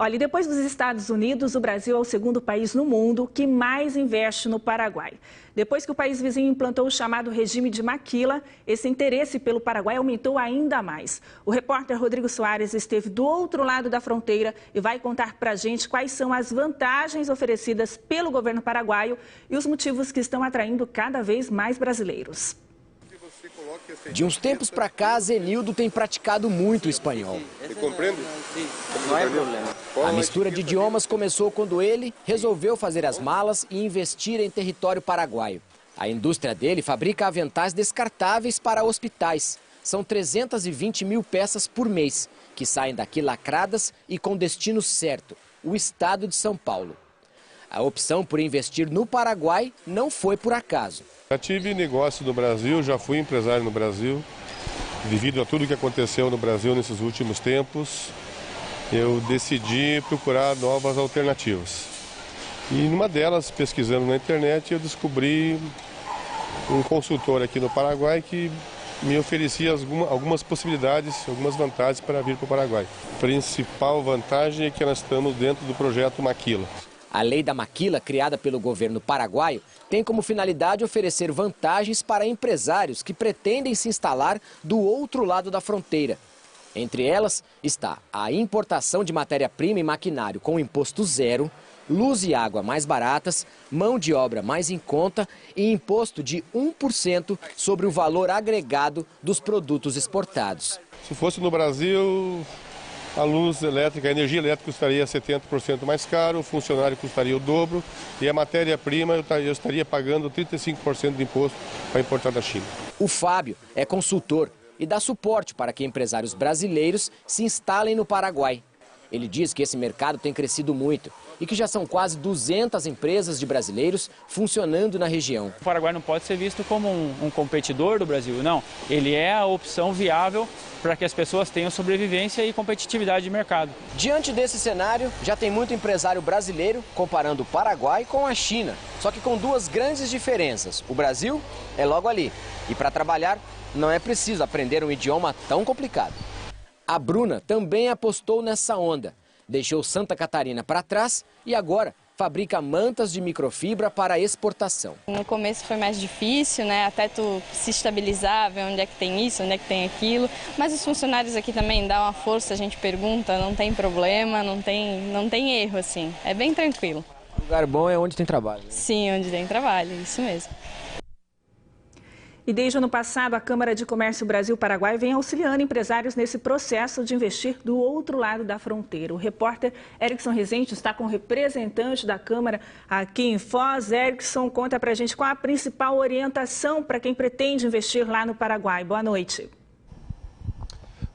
Olha, e depois dos Estados Unidos, o Brasil é o segundo país no mundo que mais investe no Paraguai. Depois que o país vizinho implantou o chamado regime de maquila, esse interesse pelo Paraguai aumentou ainda mais. O repórter Rodrigo Soares esteve do outro lado da fronteira e vai contar pra gente quais são as vantagens oferecidas pelo governo paraguaio e os motivos que estão atraindo cada vez mais brasileiros. De uns tempos para cá, Zenildo tem praticado muito espanhol. A mistura de idiomas começou quando ele resolveu fazer as malas e investir em território paraguaio. A indústria dele fabrica aventais descartáveis para hospitais. São 320 mil peças por mês, que saem daqui lacradas e com destino certo, o estado de São Paulo. A opção por investir no Paraguai não foi por acaso. Já tive negócio no Brasil, já fui empresário no Brasil. Devido a tudo que aconteceu no Brasil nesses últimos tempos, eu decidi procurar novas alternativas. E numa delas, pesquisando na internet, eu descobri um consultor aqui no Paraguai que me oferecia algumas possibilidades, algumas vantagens para vir para o Paraguai. A principal vantagem é que nós estamos dentro do projeto Maquila. A lei da maquila, criada pelo governo paraguaio, tem como finalidade oferecer vantagens para empresários que pretendem se instalar do outro lado da fronteira. Entre elas está a importação de matéria-prima e maquinário com imposto zero, luz e água mais baratas, mão de obra mais em conta e imposto de 1% sobre o valor agregado dos produtos exportados. Se fosse no Brasil, a luz elétrica, a energia elétrica custaria 70% mais caro, o funcionário custaria o dobro e a matéria-prima eu estaria pagando 35% de imposto para importar da China. O Fábio é consultor e dá suporte para que empresários brasileiros se instalem no Paraguai. Ele diz que esse mercado tem crescido muito e que já são quase 200 empresas de brasileiros funcionando na região. O Paraguai não pode ser visto como um competidor do Brasil, não. Ele é a opção viável para que as pessoas tenham sobrevivência e competitividade de mercado. Diante desse cenário, já tem muito empresário brasileiro comparando o Paraguai com a China, só que com duas grandes diferenças. O Brasil é logo ali e para trabalhar não é preciso aprender um idioma tão complicado. A Bruna também apostou nessa onda. Deixou Santa Catarina para trás e agora fabrica mantas de microfibra para exportação. No começo foi mais difícil, né? Até tu se estabilizar, ver onde é que tem isso, onde é que tem aquilo. Mas os funcionários aqui também dão uma força, a gente pergunta, não tem problema, não tem erro, assim. É bem tranquilo. O lugar bom é onde tem trabalho, né? Sim, onde tem trabalho, isso mesmo. E desde o ano passado, a Câmara de Comércio Brasil-Paraguai vem auxiliando empresários nesse processo de investir do outro lado da fronteira. O repórter Erickson Rezende está com o representante da Câmara aqui em Foz. Erickson, conta pra gente qual a principal orientação para quem pretende investir lá no Paraguai. Boa noite.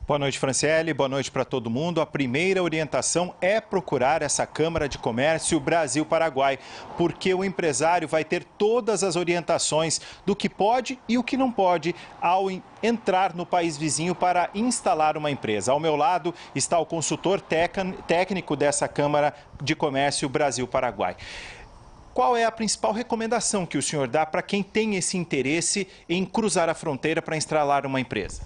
Boa noite, Franciele. Boa noite para todo mundo. A primeira orientação é procurar essa Câmara de Comércio Brasil-Paraguai, porque o empresário vai ter todas as orientações do que pode e o que não pode ao entrar no país vizinho para instalar uma empresa. Ao meu lado está o consultor técnico dessa Câmara de Comércio Brasil-Paraguai. Qual é a principal recomendação que o senhor dá para quem tem esse interesse em cruzar a fronteira para instalar uma empresa?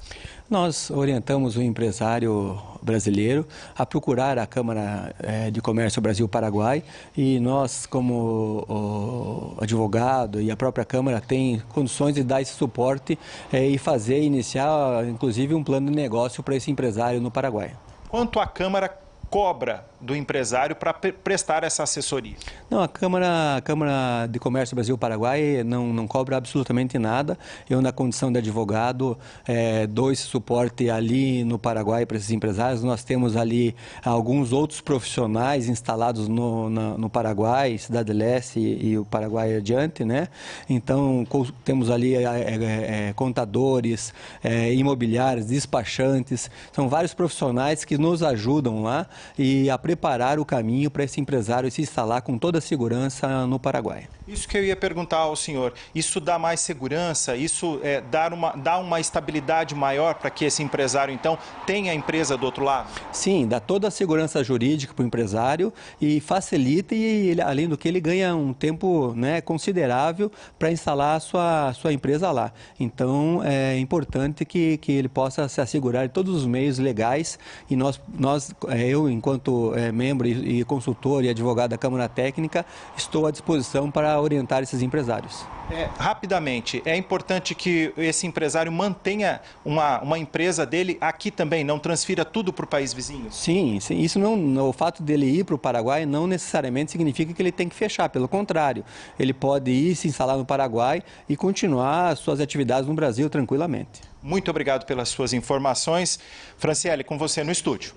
Nós orientamos o empresário brasileiro a procurar a Câmara de Comércio Brasil-Paraguai e nós, como advogado e a própria Câmara, tem condições de dar esse suporte e iniciar, inclusive, um plano de negócio para esse empresário no Paraguai. Quanto a Câmara cobra do empresário para prestar essa assessoria? Não, a Câmara de Comércio Brasil-Paraguai não cobra absolutamente nada. Eu, na condição de advogado, dou esse suporte ali no Paraguai para esses empresários. Nós temos ali alguns outros profissionais instalados no Paraguai, Cidade Leste e o Paraguai adiante, né? Então, temos ali contadores, imobiliários, despachantes. São vários profissionais que nos ajudam lá e a preparar o caminho para esse empresário se instalar com toda a segurança no Paraguai. Isso que eu ia perguntar ao senhor, isso dá mais segurança, isso dá uma estabilidade maior para que esse empresário, então, tenha a empresa do outro lado? Sim, dá toda a segurança jurídica para o empresário e facilita e, além do que, ele ganha um tempo, né, considerável para instalar a sua empresa lá. Então, é importante que ele possa se assegurar de todos os meios legais e eu, enquanto membro e consultor e advogado da Câmara Técnica, estou à disposição para orientar esses empresários. Rapidamente, é importante que esse empresário mantenha uma empresa dele aqui também, não transfira tudo para o país vizinho? Sim, isso não, o fato dele ir para o Paraguai não necessariamente significa que ele tem que fechar, pelo contrário, ele pode ir se instalar no Paraguai e continuar suas atividades no Brasil tranquilamente. Muito obrigado pelas suas informações. Franciele, com você no estúdio.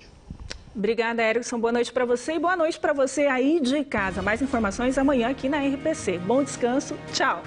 Obrigada, Erickson. Boa noite para você e boa noite para você aí de casa. Mais informações amanhã aqui na RPC. Bom descanso. Tchau.